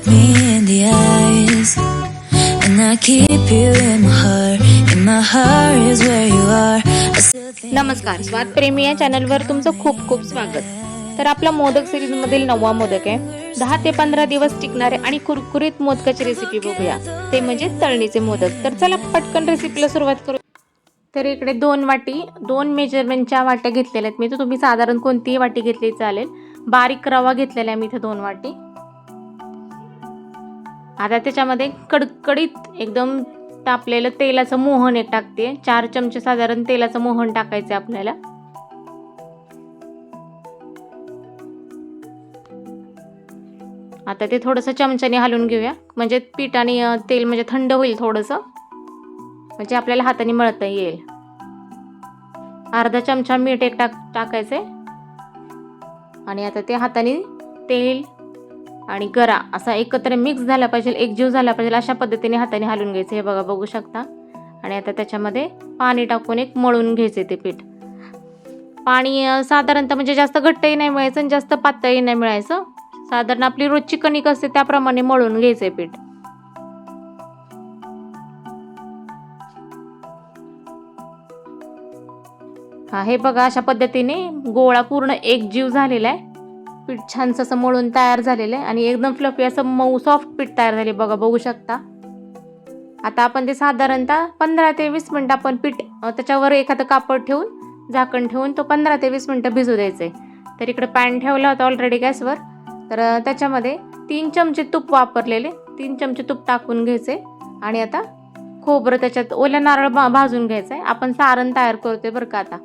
look me in the eyes, and I keep you in my heart is where you are. नमस्कार, स्वाद प्रेमी या चॅनलवर तुमचं खूप खूप स्वागत. तर आपला मोदक सिरीज मधील 9वा मोदक आहे. 10 ते 15 दिवस टिकणारे आणि कुरकुरीत मोदकाची रेसिपी बघूया, ते म्हणजे तळणीचे मोदक. तर चला पटकन रेसिपीला सुरुवात करू. तर इकडे 2 वाटी 2 मेजरमेंटच्या वाट्या घेतलेल्या आहेत मी. तर तुम्ही साधारण कोणतीही वाटी घेतली चालेल. बारीक रवा घेतलेला आहे मी इथे 2 वाटी. आता त्याच्यामध्ये कडकडीत एकदम तापलेलं तेलाचं मोहन एक टाकते. 4 चमचे साधारण तेलाचं मोहन टाकायचं आपल्याला. आता ते थोडंसं चमच्याने हलवून घेऊया, म्हणजे पीठ आणि तेल म्हणजे थंड होईल थोडंसं, म्हणजे आपल्याला हाताने मळता येईल. अर्धा चमचा मीठ एक टाकायचंय आणि आता ते हाताने तेल आणि गरा असा एकत्र मिक्स झाला पाहिजे, एकजीव झाला पाहिजे, अशा पद्धतीने हाताने हलवून घ्यायचं. हे बघा, बघू शकता. आणि आता त्याच्यामध्ये पाणी टाकून एक मळून घ्यायचे ते पीठ. पाणी साधारणतः म्हणजे जास्त घट्टही नाही मिळायचं आणि जास्त पातळही नाही मिळायचं. साधारण आपली रोजची कणिक असते त्याप्रमाणे मळून घ्यायचे पीठ. हा, हे बघा, अशा पद्धतीने गोळा पूर्ण एकजीव झालेला आहे. पीठ छान असं मळून तयार झालेलं आहे आणि एकदम फ्लफी असं मऊ सॉफ्ट पीठ तयार झाले. बघा, बघू शकता. आता आपण ते साधारणतः 15 ते 20 मिनिटं आपण पीठ त्याच्यावर एखादं कापड ठेवून झाकण ठेवून तो 15 ते 20 मिनिटं भिजू द्यायचे. तर इकडे पॅन ठेवला होता ऑलरेडी गॅसवर. तर त्याच्यामध्ये 3 चमचे तूप वापरलेले, 3 चमचे तूप टाकून घ्यायचे. आणि आता खोबरं त्याच्यात ओला नारळ भाजून घ्यायचं आहे. आपण सारण तयार करतोय बरं का आता.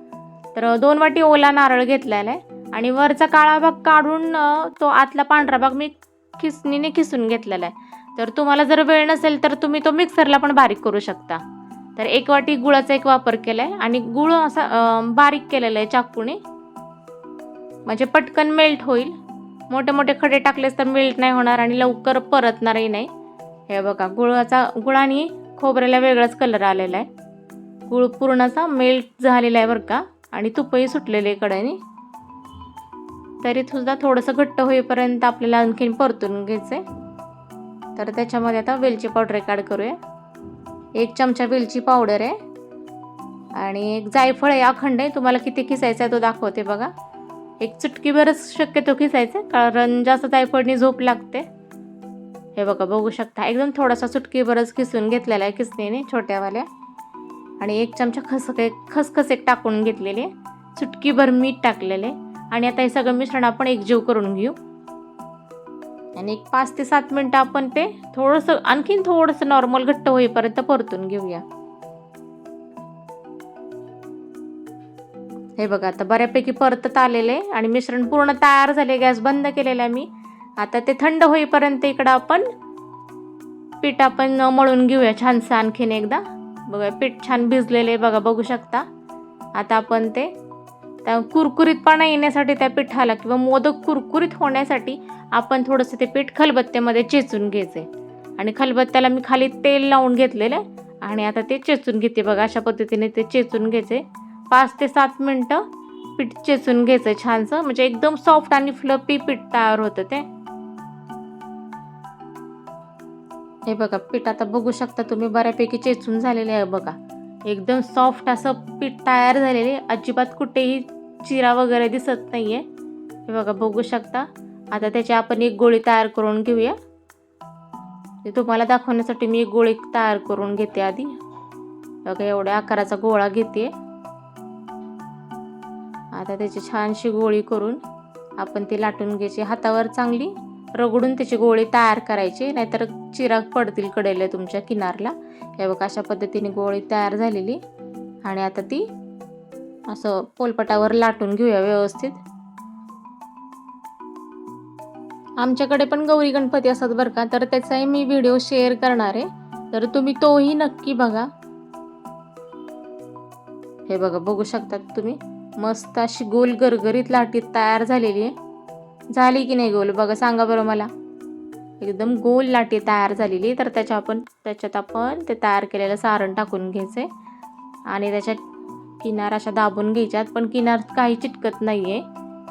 तर 2 वाटी ओला नारळ घेतलेला आहे आणि वरचा काळा भाग काढून तो आतला पांढरा भाग मी खिसणीने खिसून घेतलेला आहे. तर तुम्हाला जर वेळ नसेल तर तुम्ही तो मिक्सरला पण बारीक करू शकता. तर 1 वाटी गुळाचा एक वापर केला आहे आणि गुळ असा बारीक केलेला आहे चाकूने, म्हणजे पटकन मेल्ट होईल. मोठे मोठे खडे टाकलेस तर मेल्ट नाही होणार आणि लवकर परतणारही नाही. हे बघा, गुळाने खोबऱ्याला वेगळाच कलर आलेला आहे. गुळ पूर्णचा मेल्ट झालेला आहे बरं का, आणि तुपही सुटलेले कडेने. तरी सुद्धा थोडंसं घट्ट होईपर्यंत आपल्याला आणखीन परतून घ्यायचंय. तर त्याच्यामध्ये आता वेलची पावडर एक ॲड करूया. 1 चमचा वेलची पावडर आहे आणि एक जायफळ आहे अखंड आहे. तुम्हाला किती खिसायचं आहे तो दाखवते बघा. 1 चुटकीभरच शक्यतो खिसायचं, कारण जास्त जायफळनी झोप लागते. हे बघा, बघू शकता. एकदम थोडासा चुटकीभरच खिसून घेतलेला आहे खिसणीने छोट्यावाल्या. आणि 1 चमचा खसखस एक टाकून घेतलेले, चुटकीभर मीठ टाकलेले. आणि आता हे सगळं मिश्रण आपण एकजीव करून घेऊ आणि एक 5 ते 7 मिनिटं आपण ते थोडंसं आणखीन थोडंसं नॉर्मल घट्ट होईपर्यंत परतून घेऊया. हे बघा, आता बऱ्यापैकी परतत आलेले आणि मिश्रण पूर्ण तयार झाले. गॅस बंद केलेला आहे मी. आता ते थंड होईपर्यंत इकडं आपण पीठ आपण मळून घेऊया छानसं आणखीन एकदा. बघा, पीठ छान भिजलेले आहे बघा, बघू शकता. आता आपण ते त्या कुरकुरीतपणा येण्यासाठी त्या पिठाला किंवा मोदक कुरकुरीत होण्यासाठी आपण थोडंसं ते पीठ खलबत्त्यामध्ये चेचून घ्यायचे. आणि खलबत्त्याला मी खाली तेल लावून घेतलेलं आणि आता ते चेचून घेते बघा. अशा पद्धतीने ते चेचून घ्यायचे. 5 ते 7 मिनिटं पीठ चेचून घ्यायचं छानसं, म्हणजे एकदम सॉफ्ट आणि फ्लफी पीठ तयार होतं ते. हे बघा, पीठ आता बघू शकता तुम्ही बऱ्यापैकी चेचून झालेले आहे बघा. एकदम सॉफ्ट असं पीठ तयार झालेले, अजिबात कुठेही चिरा वगैरे दिसत नाहीये. हे बघा, बघू शकता. आता त्याची आपण एक गोळी तयार करून घेऊया. ते तुम्हाला दाखवण्यासाठी मी एक गोळी तयार करून घेते आधी. बघा, एवढ्या आकाराचा गोळा घेते. आता त्याची छानशी गोळी करून आपण ती लाटून घ्यायची. हातावर चांगली रगडून त्याची गोळी तयार करायची, नाहीतर चिरा पडतील कडेला तुमच्या किनारला. हे बघा, अशा पद्धतीने गोळी तयार झालेली. आणि आता ती असं पोलपटावर लाटून घेऊया व्यवस्थित. आमच्याकडे पण गौरी गणपती असतात बरं का, तर त्याचाही मी व्हिडिओ शेअर करणार आहे, तर तुम्ही तोही नक्की बघा. हे बघा, बघू शकता तुम्ही. मस्त अशी गोल गरगरीत लाटी तयार झालेली आहे. झाली की नाही गोल बघा, सांगा बरं मला. एकदम गोल लाटी तयार झालेली. तर त्याच्यात आपण ते तयार केलेलं सारण टाकून घ्यायचे आणि त्याच्या किनार अशा दाबून घ्यायच्यात, पण किनार काही चिटकत नाहीये.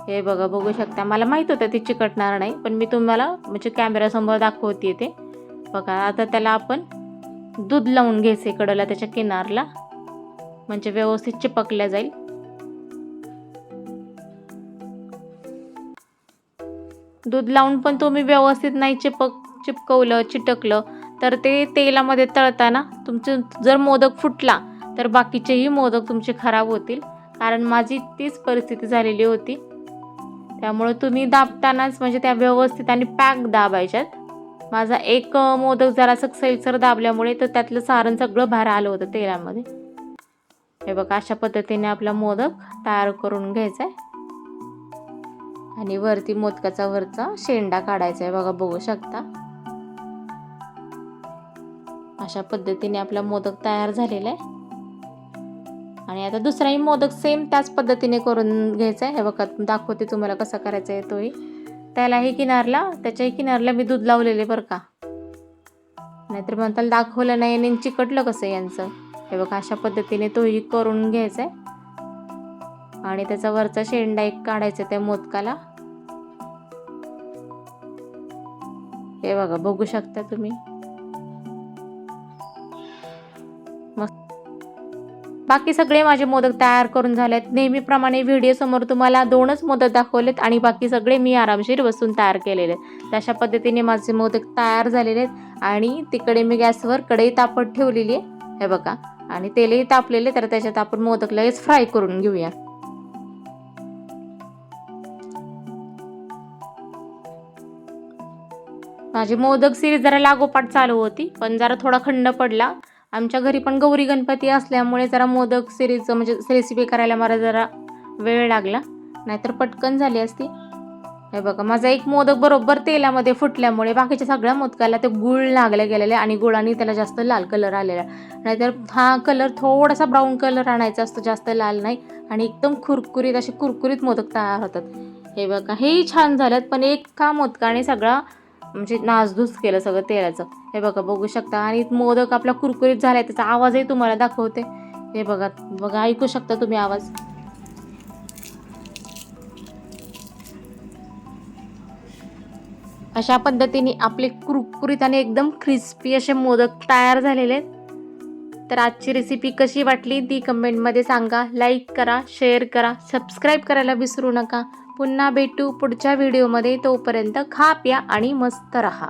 हे बघा बघू शकता, मला माहित होतं ते चिकटणार नाही, पण मी तुम्हाला म्हणजे कॅमेऱ्यासमोर दाखवते ते बघा. आता त्याला आपण दूध लावून घ्यायचे कडेला त्याच्या किनारला, म्हणजे व्यवस्थित चिपकल्या जाईल. दूध लावून पण तुम्ही व्यवस्थित नाही चिपकवलं चिटकलं तर ते तेलामध्ये तळताना तुमचे जर मोदक फुटला तर बाकीचेही मोदक तुमचे खराब होतील. कारण माझी तीच परिस्थिती झालेली होती. त्यामुळे तुम्ही दाबतानाच म्हणजे त्या व्यवस्थित आणि पॅक दाबायच्यात. माझा एक मोदक जरासं सैलसर दाबल्यामुळे तर त्यातलं सारण सगळं बाहेर आलं होतं तेलामध्ये. हे बघा अशा पद्धतीने आपला मोदक तयार करून घ्यायचा आहे आणि वरती मोदकाचा वरचा शेंडा काढायचा आहे बघा बघू शकता. अशा पद्धतीने आपला मोदक तयार झालेला आहे. आणि आता दुसराही मोदक सेम त्याच पद्धतीने करून घ्यायचा आहे. हे बघा दाखवते तुम्हाला कसा करायचा आहे तोही. त्याच्याही किनारला मी दूध लावलेले बरं का, नाहीतर म्हणताल दाखवलं नाही आणि चिकटलं कसं यांचं. हे बघा अशा पद्धतीने तोही करून घ्यायचा आहे आणि त्याचा वरचा शेंडा एक काढायचा त्या मोदकाला. हे बघा बघू शकता तुम्ही. बाकी सगळे माझे मोदक तयार करून झालेत. नेहमीप्रमाणे व्हिडिओ समोर तुम्हाला 2च मोदक दाखवलेत आणि बाकी सगळे मी आरामशीर बसून तयार केलेले आहेत. अशा पद्धतीने माझे मोदक तयार झालेले आहेत आणि तिकडे मी गॅसवर कढई तापत ठेवलेली आहे. हे बघा आणि तेलही तापलेले, तर त्याच्यात आपण मोदक लगेच फ्राय करून घेऊया. माझी मोदक सिरीज जरा लागोपाठ चालू होती, पण जरा थोडा खंड पडला. आमच्या घरी पण गौरी गणपती असल्यामुळे जरा मोदक सिरीज म्हणजे रेसिपी करायला मला जरा वेळ लागला, नाहीतर पटकन झाली असती. हे बघा माझा एक मोदक बरोबर तेलामध्ये फुटल्यामुळे बाकीच्या सगळ्या मोदकाला ते गुळ लागले गेलेले आणि गुळाने त्याला जास्त लाल कलर आलेला. नाहीतर हा कलर थोडासा ब्राऊन कलर आणायचा असतो, जास्त लाल नाही. आणि एकदम कुरकुरीत असे कुरकुरीत मोदक तयार होतात. हे बघा हेही छान झालेत, पण एका मोदकाने सगळा म्हणजे नासधूस केलं सगळं तेलाचं. हे बघा बघू शकता आणि मोदक आपला कुरकुरीत झालाय, त्याचा आवाजही तुम्हाला दाखवते. हे बघा बघा ऐकू शकता तुम्ही आवाज. अशा पद्धतीने आपले कुरकुरीत आणि एकदम क्रिस्पी असे मोदक तयार झालेले आहेत. तर आजची रेसिपी कशी वाटली ती कमेंटमध्ये सांगा. लाईक करा, शेअर करा, सबस्क्राईब करायला विसरू नका. पुन्हा भेटू पुढच्या व्हिडिओमध्ये. तोपर्यंत खा प्या आणि मस्त रहा.